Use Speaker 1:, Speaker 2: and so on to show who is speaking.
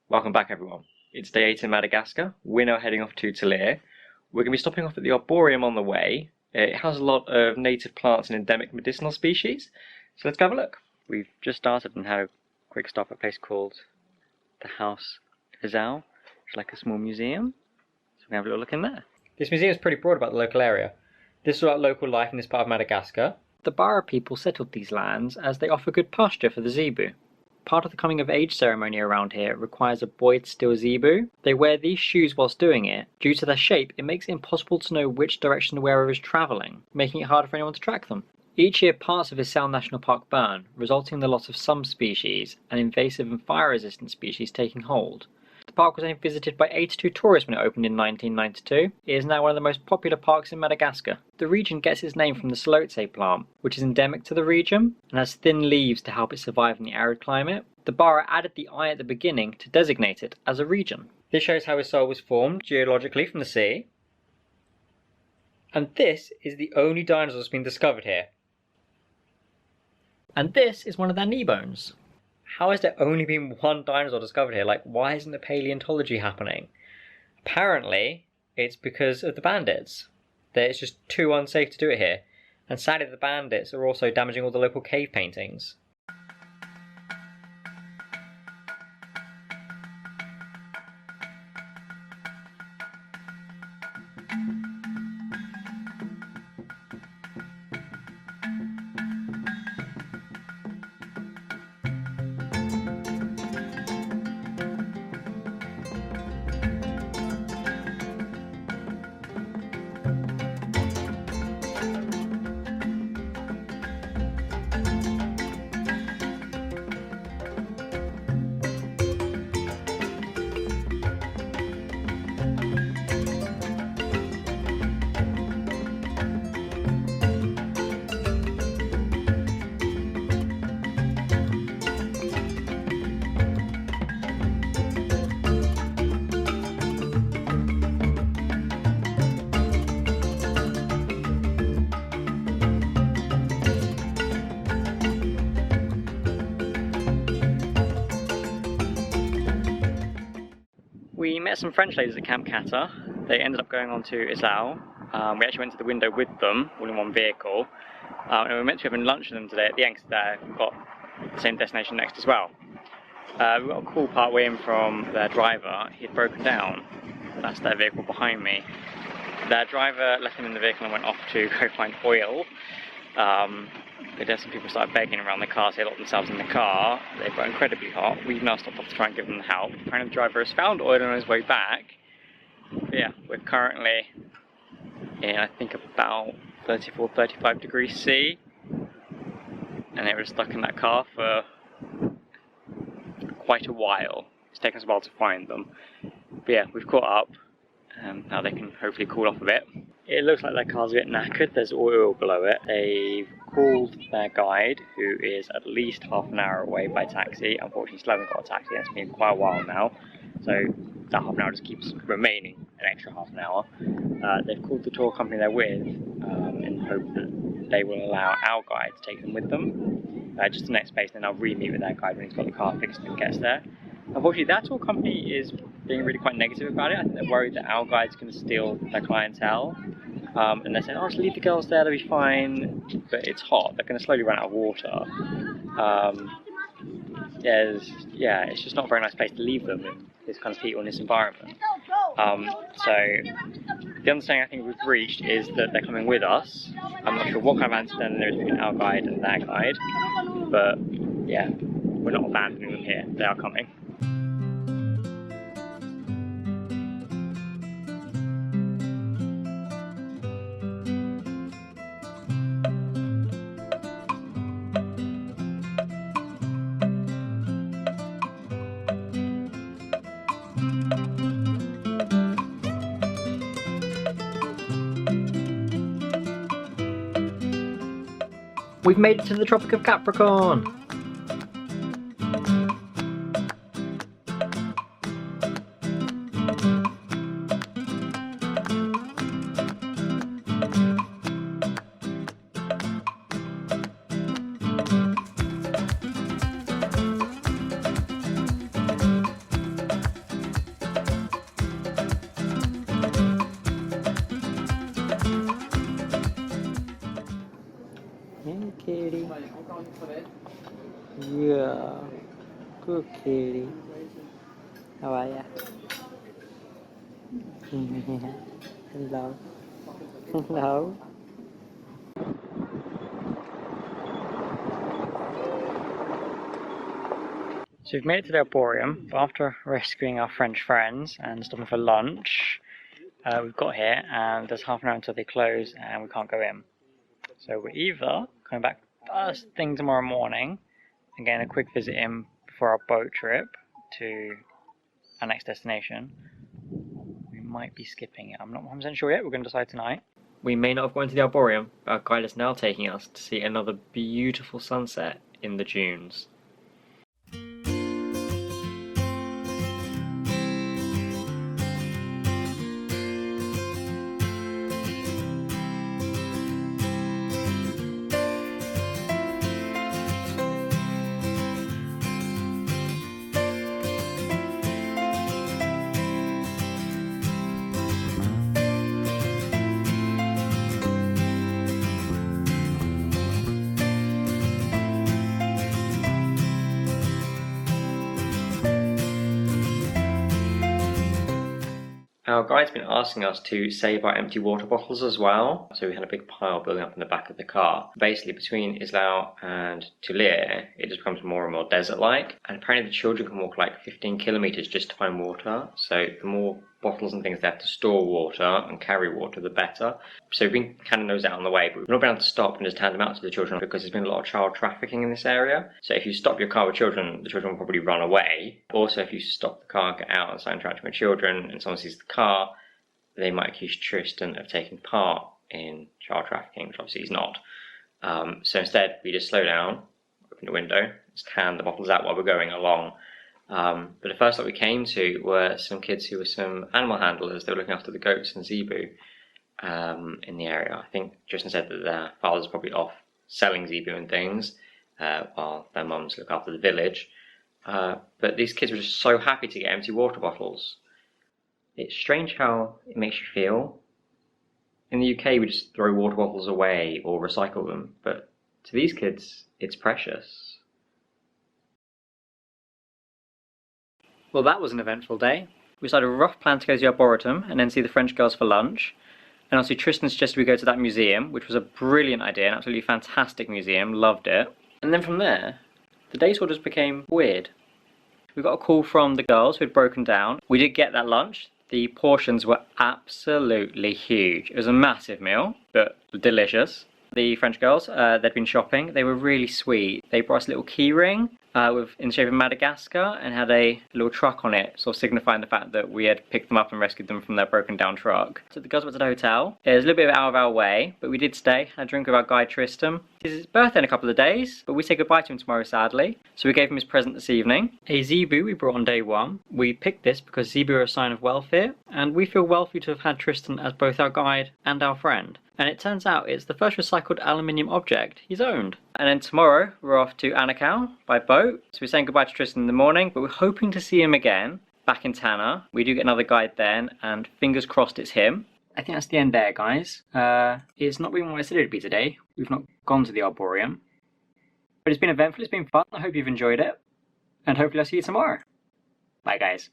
Speaker 1: Welcome back everyone. It's day 8 in Madagascar. We're now heading off to Talir. We're going to be stopping off at the Arboretum on the way. It has a lot of native plants and endemic medicinal species, so let's go have a look. We've just started and had a quick stop at a place called the House Isalo, which is like a small museum. So we're going to have a little look in there. This museum is pretty broad about the local area. This is about local life in this part of Madagascar. The Bara people settled these lands as they offer good pasture for the zebu. Part of the coming of age ceremony around here requires a boy to steal zebu. They wear these shoes whilst doing it. Due to their shape, it makes it impossible to know which direction the wearer is travelling, making it harder for anyone to track them. Each year parts of Isalo National Park burn, resulting in the loss of some species and invasive and fire-resistant species taking hold. The park was only visited by 82 tourists when it opened in 1992. It is now one of the most popular parks in Madagascar. The region gets its name from the salotse plant, which is endemic to the region and has thin leaves to help it survive in the arid climate. The Bara added the I at the beginning to designate it as a region. This shows how Isalo was formed geologically from the sea. And this is the only dinosaur that's been discovered here. And this is one of their knee bones. How has there only been one dinosaur discovered here? Like, why isn't the paleontology happening? Apparently, it's because of the bandits. It's just too unsafe to do it here. And sadly, the bandits are also damaging all the local cave paintings. We met some French ladies at Camp Kata. They ended up going on to Isalo. We actually went to the window with them, all in one vehicle. And we were meant to be having lunch with them today at the end because they've got the same destination next as well. We got a call part way in from their driver. He had broken down. That's their vehicle behind me. Their driver left them in the vehicle and went off to go find oil. Some people started begging around the car, so they locked themselves in the car. They got incredibly hot. We've now stopped off to try and give them help. Apparently the driver has found oil on his way back. But yeah, we're currently in, I think, about 34-35 degrees C. And they were stuck in that car for quite a while. It's taken us a while to find them. But yeah, we've caught up. Now they can hopefully cool off a bit. It looks like their car's a bit knackered. There's oil below it. They've called their guide, who is at least half an hour away by taxi. Unfortunately, still haven't got a taxi. It's been quite a while now. So that half an hour just keeps remaining an extra half an hour. They've called the tour company they're with in the hope that they will allow our guide to take them with them. Just the next place, then I'll re-meet with their guide when he's got the car fixed and gets there. Unfortunately, that tour company is being really quite negative about it. I think they're worried that our guide's going to steal their clientele. And they're saying, oh, just leave the girls there, they'll be fine. But it's hot, they're going to slowly run out of water. It's just not a very nice place to leave them in this kind of heat or in this environment. So the understanding I think we've reached is that they're coming with us. I'm not sure what kind of understanding there is between our guide and their guide. But yeah, we're not abandoning them here, they are coming. We've made it to the Tropic of Capricorn!
Speaker 2: Yeah, good kitty. How are ya? Hello. Hello. So we've made it to the Arboreum, but after rescuing our French friends and stopping for lunch, we've got here and there's half an hour until they close and we can't go in. So we're either coming back first thing tomorrow morning and getting a quick visit in before our boat trip to our next destination. We might be skipping it. I'm not 100% sure yet. We're going to decide tonight.
Speaker 1: We may not have gone to the Arboreum, but our guide is now taking us to see another beautiful sunset in the dunes. Our guide's been asking us to save our empty water bottles as well, so we had a big pile building up in the back of the car. Basically, between Isalo and Tulir, it just becomes more and more desert-like, and apparently the children can walk like 15 kilometers just to find water, so the more bottles and things they have to store water and carry water, the better. So we've been kind of knows out on the way, but we've not been able to stop and just hand them out to the children because there's been a lot of child trafficking in this area. So if you stop your car with children, the children will probably run away. Also, if you stop the car, get out and start interacting with children, and someone sees the car, they might accuse Tristan of taking part in child trafficking, which obviously he's not. So instead, we just slow down, open the window, just hand the bottles out while we're going along. But the first stop we came to were some kids who were some animal handlers. They were looking after the goats and zebu in the area. I think Tristan said that their father's probably off selling zebu and things while their mums look after the village. But these kids were just so happy to get empty water bottles. It's strange how it makes you feel. In the UK, we just throw water bottles away or recycle them, but to these kids, it's precious.
Speaker 2: Well, that was an eventful day. We started a rough plan to go to the Arboretum and then see the French girls for lunch. And obviously Tristan suggested we go to that museum, which was a brilliant idea, an absolutely fantastic museum, loved it. And then from there, the day sort of just became weird. We got a call from the girls who had broken down. We did get that lunch. The portions were absolutely huge. It was a massive meal, but delicious. The French girls, they'd been shopping. They were really sweet. They brought us a little key ring in the shape of Madagascar and had a little truck on it, sort of signifying the fact that we had picked them up and rescued them from their broken down truck. So the girls went to the hotel. It was a little bit out of our way, but we did stay, had a drink with our guide Tristan. It's his birthday in a couple of days, but we say goodbye to him tomorrow sadly. So we gave him his present this evening. A zebu we brought on day one. We picked this because zebu are a sign of welfare, and we feel wealthy to have had Tristan as both our guide and our friend. And it turns out it's the first recycled aluminium object he's owned. And then tomorrow we're off to Anakau by boat. So we're saying goodbye to Tristan in the morning, but we're hoping to see him again back in Tanna. We do get another guide then, and fingers crossed it's him. I think that's the end there, guys. It's not been what I said it would be today. We've not gone to the Arboreum. But it's been eventful, it's been fun. I hope you've enjoyed it. And hopefully I'll see you tomorrow. Bye, guys.